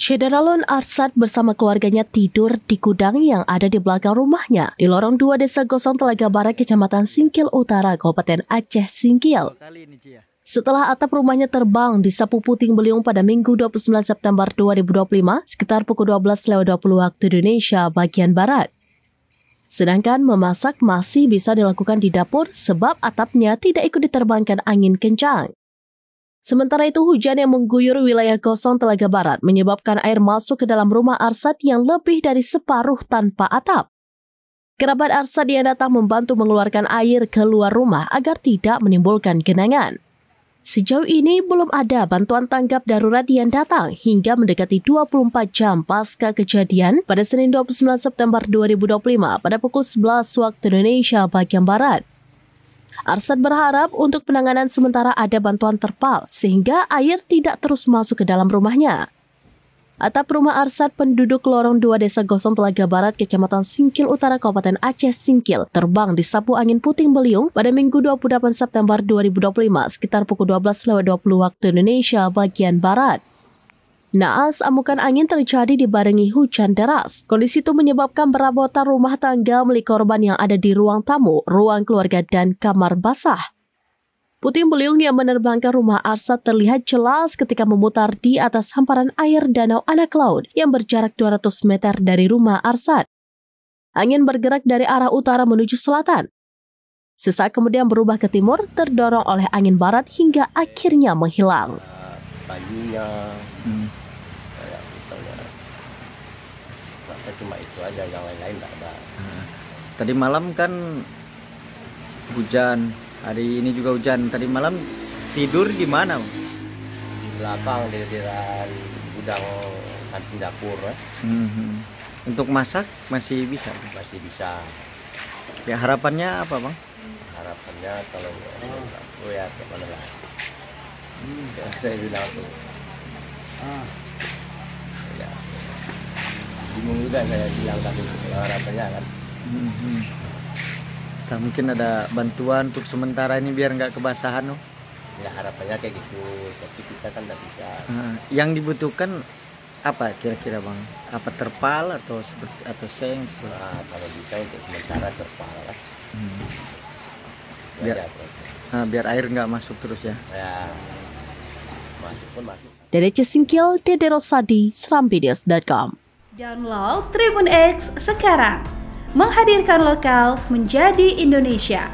Syederalun Arsad bersama keluarganya tidur di gudang yang ada di belakang rumahnya di lorong 2 Desa Gosong Telaga Barat, Kecamatan Singkil Utara, Kabupaten Aceh Singkil. Setelah atap rumahnya terbang di sapu puting beliung pada Minggu 29 September 2025 sekitar pukul 12.20 waktu Indonesia bagian Barat. Sedangkan memasak masih bisa dilakukan di dapur sebab atapnya tidak ikut diterbangkan angin kencang. Sementara itu, hujan yang mengguyur wilayah Gosong Telaga Barat menyebabkan air masuk ke dalam rumah Arsad yang lebih dari separuh tanpa atap. Kerabat Arsad yang datang membantu mengeluarkan air keluar rumah agar tidak menimbulkan genangan. Sejauh ini belum ada bantuan tanggap darurat yang datang hingga mendekati 24 jam pasca kejadian pada Senin 29 September 2025 pada pukul 11 waktu Indonesia bagian Barat. Arsad berharap untuk penanganan sementara ada bantuan terpal sehingga air tidak terus masuk ke dalam rumahnya. Atap rumah Arsad penduduk lorong 2 Desa Gosong Telaga Barat, Kecamatan Singkil Utara, Kabupaten Aceh Singkil terbang disapu angin puting beliung pada Minggu 28 September 2025 sekitar pukul 12.20 waktu Indonesia bagian Barat. Naas amukan angin terjadi dibarengi hujan deras. Kondisi itu menyebabkan perabotan rumah tangga milik korban yang ada di ruang tamu, ruang keluarga, dan kamar basah. Puting beliung yang menerbangkan rumah Arsad terlihat jelas ketika memutar di atas hamparan air Danau Anak Laut yang berjarak 200 meter dari rumah Arsad. Angin bergerak dari arah utara menuju selatan. Sesaat kemudian berubah ke timur, terdorong oleh angin barat hingga akhirnya menghilang. Cuma itu aja, yang lain-lain tidak ada. Tadi malam kan hujan, hari ini juga hujan. Tadi malam tidur di mana? Di belakang, di gudang kantin dapur. Untuk masak masih bisa? Masih bisa. Ya, harapannya apa, Bang? Harapannya kalau aku ya kemana lah. Saya bilang tuh. Ya. Bingung juga saya bilang tadi harapannya kan. Tak mungkin ada bantuan untuk sementara ini biar nggak kebasahan, loh. Ya harapannya kayak gitu, tapi kita kan nggak bisa. Yang dibutuhkan apa kira-kira, Bang? Apa terpal atau seperti atau seng? Kalau bisa untuk sementara terpal lah. Biar air nggak masuk terus ya. Ya masuk pun masuk. Dari Aceh Singkil, Dede Rosadi, seramvideos.com. Download Tribun X sekarang, menghadirkan lokal menjadi Indonesia.